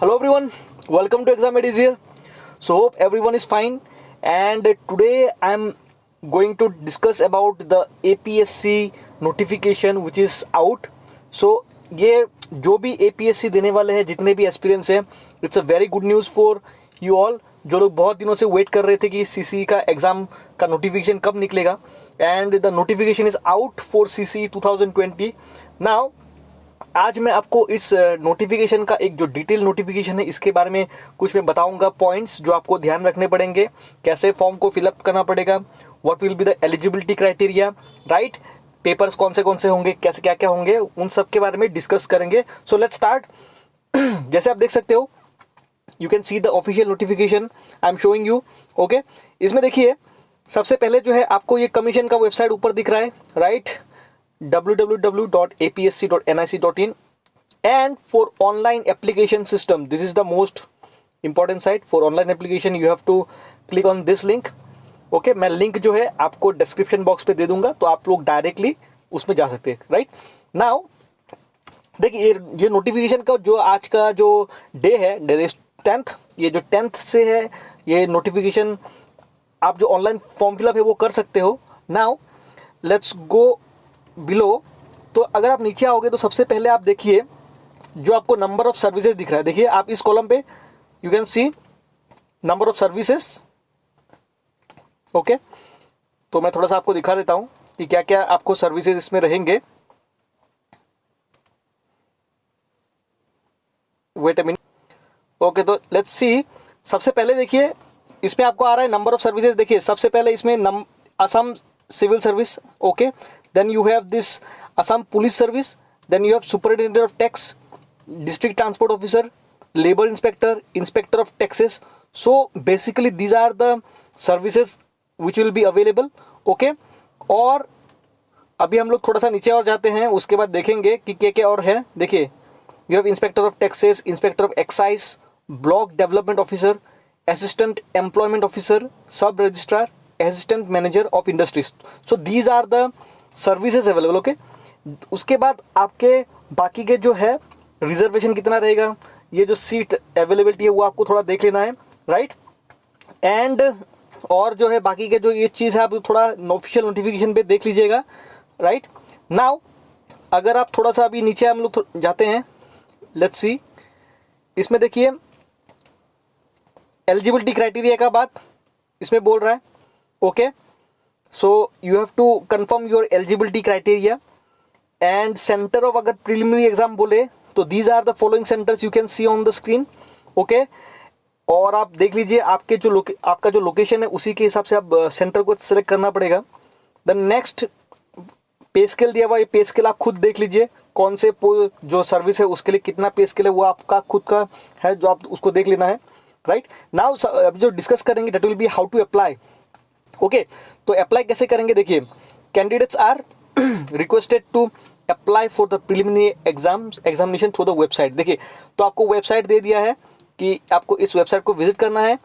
Hello everyone, welcome to Exam Edis here. So hope everyone is fine, and today I'm going to discuss about the APSC notification which is out. So ये जो भी APSC देने वाले हैं, जितने भी aspirants हैं, it's a very good news for you all. जो लोग बहुत दिनों से वेट कर रहे थे कि CC का एग्ज़ाम का नोटिफिकेशन कब निकलेगा, and the notification is out for CC 2020 now. आज मैं आपको इस नोटिफिकेशन का एक जो डिटेल नोटिफिकेशन है इसके बारे में कुछ मैं बताऊंगा, पॉइंट्स जो आपको ध्यान रखने पड़ेंगे, कैसे फॉर्म को फिलअप करना पड़ेगा, what will be the eligibility criteria, right, papers कौन से होंगे, कैसे क्या क्या होंगे, उन सब के बारे में डिस्कस करेंगे. So let's start. जैसे आप देख सकते हो, you can see the official notification I am showing you. Okay, इसमें देखिए सबसे पहले जो है आपको ये कमीशन का वेबसाइट ऊपर दिख रहा है, right, www.apsc.nic.in. and for online application system, this is the most important site for online application. You have to click on this link. Okay, मैं लिंक जो है आपको डिस्क्रिप्शन बॉक्स पे दे दूंगा, तो आप लोग डायरेक्टली उसमें जा सकते हैं, राइट. नाउ देखिए ये नोटिफिकेशन का जो आज का जो डे है, डेट इज 10th. ये जो 10th से है ये नोटिफिकेशन, आप जो ऑनलाइन फॉर्म फिलअप है वो कर सकते हो. Now let's go below. तो अगर आप नीचे आओगे तो सबसे पहले आप देखिए जो आपको नंबर ऑफ सर्विसेज दिख रहा है. देखिए आप इस कॉलम पे you can see number of services. Okay, तो मैं थोड़ा सा आपको दिखा देता हूं कि क्या क्या आपको सर्विसेज इसमें रहेंगे. Wait a minute. ओके, तो लेट्स सी. सबसे पहले देखिए इसमें आपको आ रहा है नंबर ऑफ सर्विसेज. देखिए सबसे पहले इसमें Assam civil service. Okay, then you have this Assam Police Service, then you have Superintendent of Tax, District Transport Officer, Labor Inspector, Inspector of Taxes. So basically these are the services which will be available. Okay, और अभी हम लोग थोड़ा सा नीचे और जाते हैं, उसके बाद देखेंगे कि क्या क्या और है. देखिए you have Inspector of Taxes, Inspector of Excise, Block Development Officer, Assistant Employment Officer, Sub Registrar, Assistant Manager of Industries. So these are the services available. Okay, उसके बाद आपके बाकी के जो है रिजर्वेशन कितना रहेगा, ये जो सीट अवेलेबिलिटी है वो आपको थोड़ा देख लेना है, राइट. एंड और जो है बाकी के जो ये चीज़ है आप थोड़ा ऑफिशियल नोटिफिकेशन पे देख लीजिएगा, राइट. नाउ अगर आप थोड़ा सा अभी नीचे हम लोग जाते हैं, लेट्स सी. इसमें देखिए एलिजिबिलिटी क्राइटेरिया का बात इसमें बोल रहा है. Okay, so you have to confirm your eligibility criteria and center of अगर preliminary exam बोले तो these are the following centers you can see on the screen. okay, और आप देख लीजिए आपके जो आपका जो लोकेशन है उसी के हिसाब से आप सेंटर को सेलेक्ट करना पड़ेगा. द नेक्स्ट पे स्केल दिया हुआ, ये पे स्केल आप खुद देख लीजिए कौन से जो सर्विस है उसके लिए कितना पे स्केल है वो आपका खुद का है, जो आप उसको देख लेना है, राइट. नाउ अभी जो डिस्कस करेंगे that will be how to apply. Okay, तो अप्लाई कैसे करेंगे. देखिए candidates are requested to apply for the preliminary examination through the website. देखिए तो आपको वेबसाइट दे दिया है कि आपको इस वेबसाइट को विजिट करना है,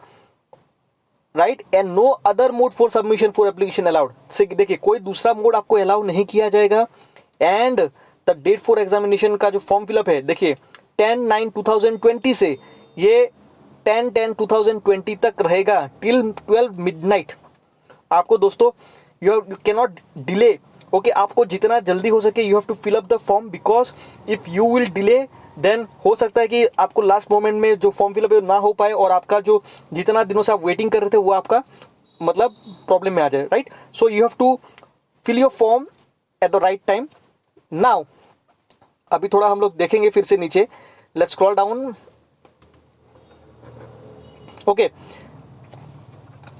right. And no other mode for submission for application allowed. देखिए कोई दूसरा मोड आपको अलाउ नहीं किया जाएगा. And the date for examination का जो फॉर्म फिलअप है, देखिए 10/9/2020 से ये 10/10/2020 तक रहेगा टिल 12 midnight. आपको दोस्तों you can not delay. Okay, आपको जितना जल्दी हो सके you have to fill up the form, because if you will delay then हो सकता है कि आपको लास्ट मोमेंट में जो फॉर्म फिलअप ना हो पाए और आपका जो जितना दिनों से आप वेटिंग कर रहे थे वो आपका मतलब प्रॉब्लम में आ जाए, right. So you have to fill your form at the right time. Now अभी थोड़ा हम लोग देखेंगे फिर से नीचे. Let's scroll down. ओके,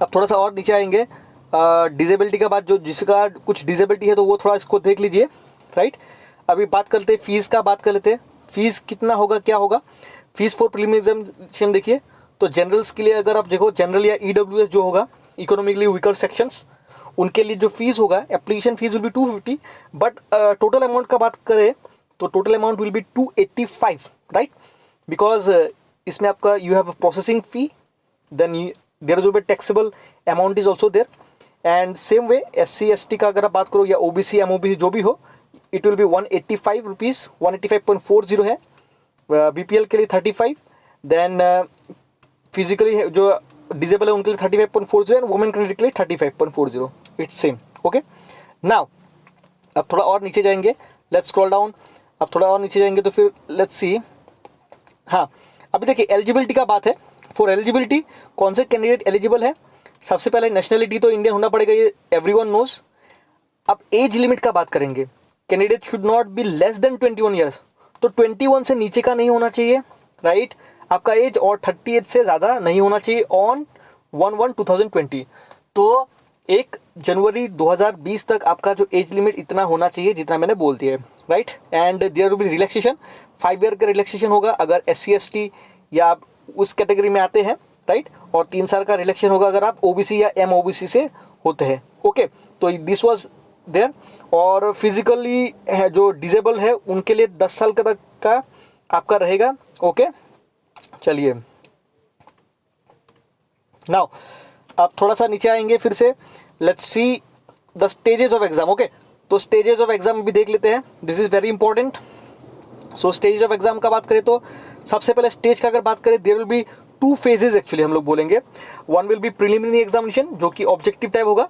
अब थोड़ा सा और नीचे आएंगे. डिसेबिलिटी का बात, जो जिसका कुछ डिसेबिलिटी है तो वो थोड़ा इसको देख लीजिए, राइट. अभी बात करते हैं फीस का, बात कर लेते हैं फीस कितना होगा, क्या होगा. फीस फॉर प्रीलिमिनरी एग्जामिनेशन देखिए तो जनरल्स के लिए अगर आप देखो, जनरल या EWS जो होगा, इकोनॉमिकली वीकर सेक्शंस, उनके लिए जो फीस होगा application fees will be 250. But total amount का बात करें तो total amount will be 285, right. Because इसमें आपका you have processing fee, then there will be taxable amount is also there. And same way SC ST का अगर आप बात करो या OBC MOBC जो भी हो, इट विल बी 185 रुपीज़, 185.40 है. BPL के लिए 35. देन फिजिकली जो डिजेबल है उनके लिए 35.40 एंड वुमेन कैंडिडेट के लिए 35.40. It's same. ओके, नाउ अब थोड़ा और नीचे जाएंगे, लेट्स स्क्रॉल डाउन. अब थोड़ा और नीचे जाएंगे तो फिर लेट्स सी. हाँ, अभी देखिए एलिजिबिलिटी का बात है. फॉर एलिजिबिलिटी कौन से कैंडिडेट एलिजिबल है? सबसे पहले नेशनलिटी तो इंडियन होना पड़ेगा, ये एवरीवन नोज. अब एज लिमिट का बात करेंगे. Candidate should not be less than 21 years. तो 21 से नीचे का नहीं होना चाहिए, राइट? आपका एज और 38 से ज़्यादा नहीं होना चाहिए ऑन 1/1/2020. तो 1 जनवरी 2020 तक आपका जो एज लिमिट इतना होना चाहिए जितना मैंने बोल दिया है, right? And there will be relaxation, 5 year का रिलैक्सेशन होगा अगर SC ST या आप उस कैटेगरी में आते हैं, राइट? और 3 साल का रिलैक्सेशन होगा अगर आप OBC या MOBC से होते हैं. ओके, तो दिस वाज देयर. और फिजिकली जो डिजेबल है उनके लिए 10 साल तक का आपका रहेगा. ओके, चलिए नाउ अब थोड़ा सा नीचे आएंगे फिर से. Let's see the stages of exam. Okay, तो स्टेजेस ऑफ एग्जाम भी देख लेते हैं. This is very important. So stage of exam का बात करें तो सबसे पहले स्टेज का अगर बात करें, there will be 2 phases actually हम लोग बोलेंगे. One will be preliminary examination जो कि ऑब्जेक्टिव टाइप होगा,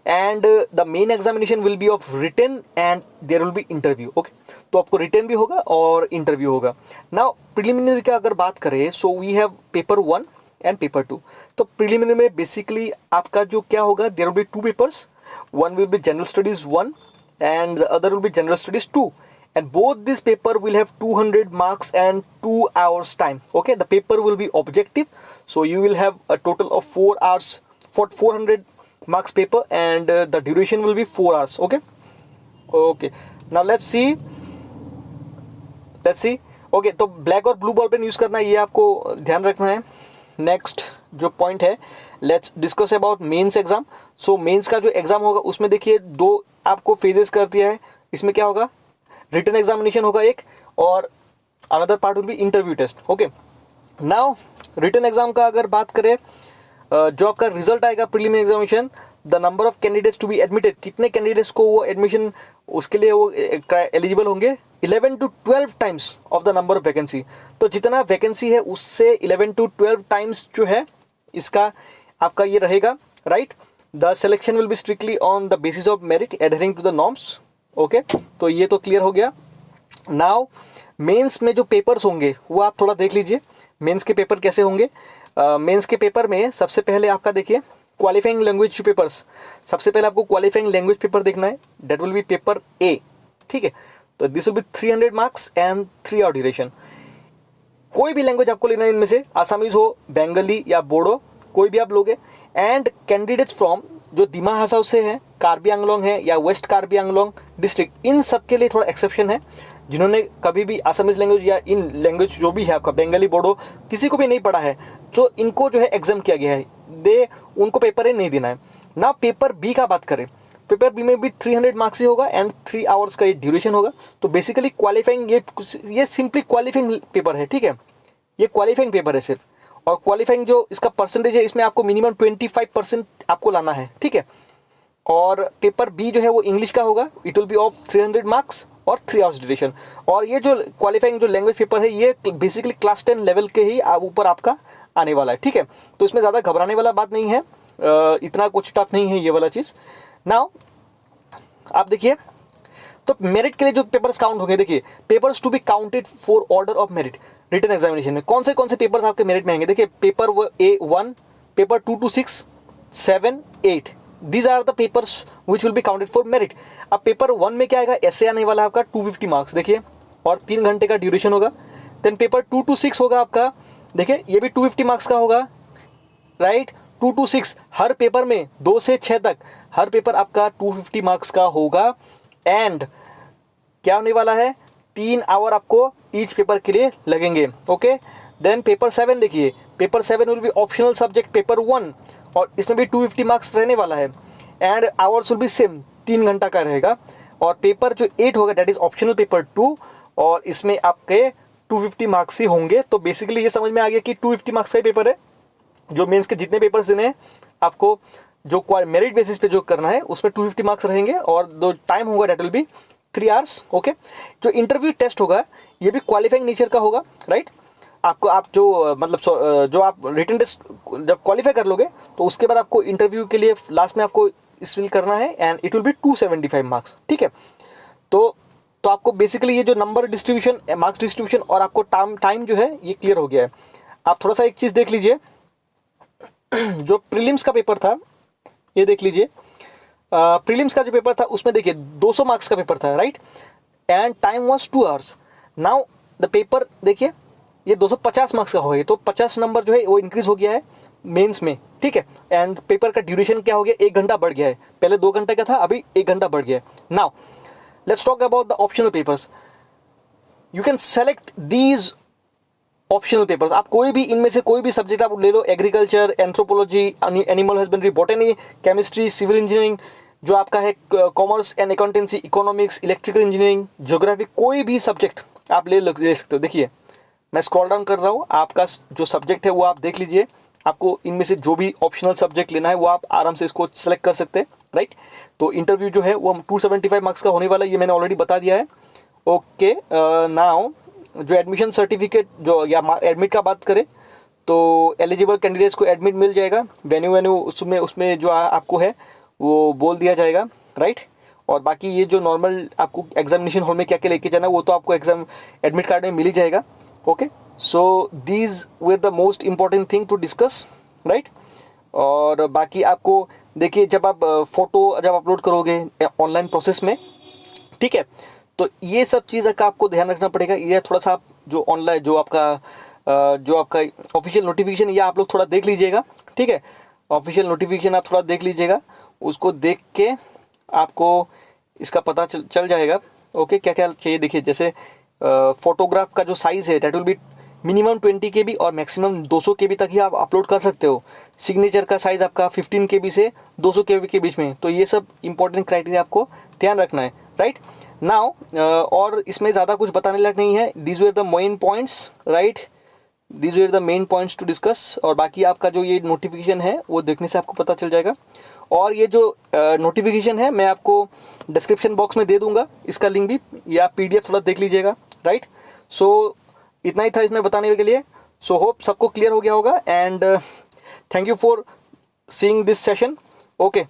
and the main examination will be of written and there will be interview. Okay, तो आपको रिटन भी होगा और इंटरव्यू होगा. नाउ प्रिलिमिनरी का अगर बात करें, so we have paper 1 and paper 2. तो प्रिलिमिनरी में बेसिकली आपका जो क्या होगा, there will be 2 papers. One will be general studies 1 and the other will be general studies 2, and both this paper will have 200 marks and 2 hours time. Okay, the paper will be objective, so you will have a total of 4 hours for 400 marks paper, and the duration will be 4 hours. Okay, now let's see. Okay, तो black और blue ball pen use करना, ये आपको ध्यान रखना है. Next जो point है, let's discuss about mains exam. So mains का जो एग्जाम होगा उसमें देखिए 2 आपको फेजेस कर दिया है. इसमें क्या होगा, रिटन एग्जामिनेशन होगा एक, और another part will be interview test. Okay, now written exam का अगर बात करें, जो आपका रिजल्ट आएगा preliminary examination, the number of candidates to be admitted, कितने कैंडिडेट्स को वो एडमिशन उसके लिए वो एलिजिबल होंगे, 11 to 12 times of the number of vacancy. तो जितना वैकेंसी है उससे 11 to 12 टाइम्स जो है इसका आपका ये रहेगा, right? The selection will be strictly on the basis of merit adhering to the norms. Okay, तो ये तो क्लियर हो गया. नाउ मेंस में जो पेपर्स होंगे वो आप थोड़ा देख लीजिए. मेंस के पेपर कैसे होंगे? मेंस के पेपर में सबसे पहले आपका देखिए क्वालिफाइंग लैंग्वेज पेपर्स. सबसे पहले आपको क्वालिफाइंग लैंग्वेज पेपर देखना है, that will be paper A. ठीक है, तो this will be 300 marks and 3 hour duration. कोई भी लैंग्वेज आपको लेना है इनमें से, आसामीज हो, बंगाली या बोडो, कोई भी आप लोगे. एंड कैंडिडेट्स फ्रॉम जो दिमा हसाओ से हैं, कार्बी आंगलोंग है या वेस्ट कार्बी आंगलोंग डिस्ट्रिक्ट, इन सब के लिए थोड़ा एक्सेप्शन है. जिन्होंने कभी भी आसामीज लैंग्वेज या इन लैंग्वेज जो भी है आपका बंगाली बोडो किसी को भी नहीं पढ़ा है, तो इनको जो है एग्जाम किया गया है, उनको पेपर नहीं देना है ना. पेपर B का बात करें, पेपर B में भी 300 मार्क्स ही होगा एंड 3 आवर्स का ये ड्यूरेशन होगा. तो बेसिकली क्वालिफाइंग, ये सिंपली क्वालिफाइंग पेपर है. ठीक है, ये क्वालिफाइंग पेपर है सिर्फ. और क्वालिफाइंग जो इसका परसेंटेज है, इसमें आपको मिनिमम 25% आपको लाना है. ठीक है, और पेपर B जो है वो इंग्लिश का होगा, it will be of 300 marks और 3 आवर्स ड्यूरेशन. और ये जो क्वालिफाइंग जो लैंग्वेज पेपर है, ये बेसिकली क्लास 10 लेवल के ही ऊपर आपका आने वाला है. ठीक है, तो इसमें ज़्यादा घबराने वाला बात नहीं है, इतना कुछ टफ नहीं है ये वाला चीज़. नाउ आप देखिए, तो मेरिट के लिए जो पेपर्स काउंट होंगे, देखिए papers to be counted for order of merit. Written examination में कौन से पेपर्स आपके मेरिट में आएंगे, देखिए paper A1, paper 2 to 6, 7, 8, these are the papers which will be counted for merit. अब पेपर 1 में क्या आएगा, ऐसे आने वाला है आपका 250 मार्क्स, देखिए, और 3 घंटे का ड्यूरेशन होगा. देन पेपर 2 to 6 होगा आपका, देखिए ये भी 250 मार्क्स का होगा, राइट? 2 to 6 हर पेपर में 2 से 6 तक हर पेपर आपका 250 मार्क्स का होगा. एंड क्या होने वाला है, 3 आवर आपको ईच पेपर के लिए लगेंगे. ओके, देन पेपर 7 देखिए, paper 7 will be optional subject paper 1, और इसमें भी 250 मार्क्स रहने वाला है. And hours will be same, 3 घंटा का रहेगा. और पेपर जो 8 होगा, दैट इज ऑप्शनल पेपर 2, और इसमें आपके 250 मार्क्स ही होंगे. तो बेसिकली ये समझ में आ गया कि 250 मार्क्स का ही पेपर है. जो मेंस के जितने पेपर्स देने हैं आपको, जो मेरिट बेसिस पे जो करना है, उसमें 250 मार्क्स रहेंगे, और जो टाइम होगा that will B 3 hours. Okay, जो इंटरव्यू टेस्ट होगा ये भी क्वालिफाइंग नेचर का होगा, राइट? आपको आप जो जो आप रिटन टेस्ट जब क्वालिफाई कर लोगे तो उसके बाद आपको इंटरव्यू के लिए लास्ट में आपको फिल करना है and it will be 275 marks, ठीक है। तो आपको बेसिकली ये जो नंबर डिस्ट्रीब्यूशन, मार्क्स डिस्ट्रीब्यूशन और आपको टाइम जो है ये क्लियर हो गया है। आप थोड़ा सा एक चीज़ देख लीजिए, जो प्रीलिम्स का पेपर था ये देख लीजिए। प्रीलिम्स का जो पेपर था उसमें देखिए 200 मार्क्स का पेपर था, right, and time was 2 hours. Now the paper देखिए ये 250 मार्क्स का हो गया, तो 50 नंबर जो है वो इंक्रीज हो गया है मेंस में, ठीक है। एंड पेपर का ड्यूरेशन क्या हो गया, 1 घंटा बढ़ गया है, पहले 2 घंटे का था, अभी 1 घंटा बढ़ गया है। Now let's talk about the optional papers. You can select these optional papers. आप कोई भी इनमें से कोई भी सब्जेक्ट आप ले लो, agriculture, anthropology, animal husbandry, botany, chemistry, civil engineering, जो आपका है commerce and accountancy, economics, electrical engineering, geography, कोई भी सब्जेक्ट आप ले सकते हो। देखिए मैं स्क्रॉल डाउन कर रहा हूँ, आपका जो सब्जेक्ट है वो आप देख लीजिए। आपको इनमें से जो भी ऑप्शनल सब्जेक्ट लेना है वो आप आराम से इसको सेलेक्ट कर सकते हैं, राइट। तो इंटरव्यू जो है वो 275 मार्क्स का होने वाला है, ये मैंने ऑलरेडी बता दिया है। ओके, नाउ जो एडमिशन सर्टिफिकेट जो या एडमिट का बात करें तो एलिजिबल कैंडिडेट्स को एडमिट मिल जाएगा, वेन्यू उसमें जो आपको है वो बोल दिया जाएगा, राइट। और बाकी ये जो नॉर्मल आपको एग्जामिनेशन हॉल में क्या क्या लेके जाना है वो तो आपको एग्जाम एडमिट कार्ड में मिल ही जाएगा। Okay, so these were the most important thing to discuss, right. और बाकी आपको देखिए जब आप फोटो जब अपलोड करोगे ऑनलाइन प्रोसेस में, ठीक है, तो ये सब चीज़ का आपको ध्यान रखना पड़ेगा। ये थोड़ा सा आप जो ऑनलाइन जो आपका ऑफिशियल नोटिफिकेशन ये आप लोग थोड़ा देख लीजिएगा, ठीक है। ऑफिशियल नोटिफिकेशन आप थोड़ा देख लीजिएगा, उसको देख के आपको इसका पता चल जाएगा। ओके, क्या क्या चाहिए देखिए, जैसे फोटोग्राफ का जो साइज़ है that will B minimum 20 KB और मैक्सिमम 200 KB तक ही आप अपलोड कर सकते हो। सिग्नेचर का साइज़ आपका 15 KB से 200 KB के बीच में। तो ये सब इंपॉर्टेंट क्राइटेरिया आपको ध्यान रखना है, राइट। नाउ और इसमें ज़्यादा कुछ बताने लायक नहीं है। These were the main points, right, these were the main points to discuss. और बाकी आपका जो ये नोटिफिकेशन है वो देखने से आपको पता चल जाएगा। और ये जो नोटिफिकेशन है मैं आपको डिस्क्रिप्शन बॉक्स में दे दूंगा, इसका लिंक भी, या PDF थोड़ा देख लीजिएगा, राइट। सो इतना ही था इसमें बताने के लिए। सो होप सबको क्लियर हो गया होगा and thank you for seeing this session. Okay.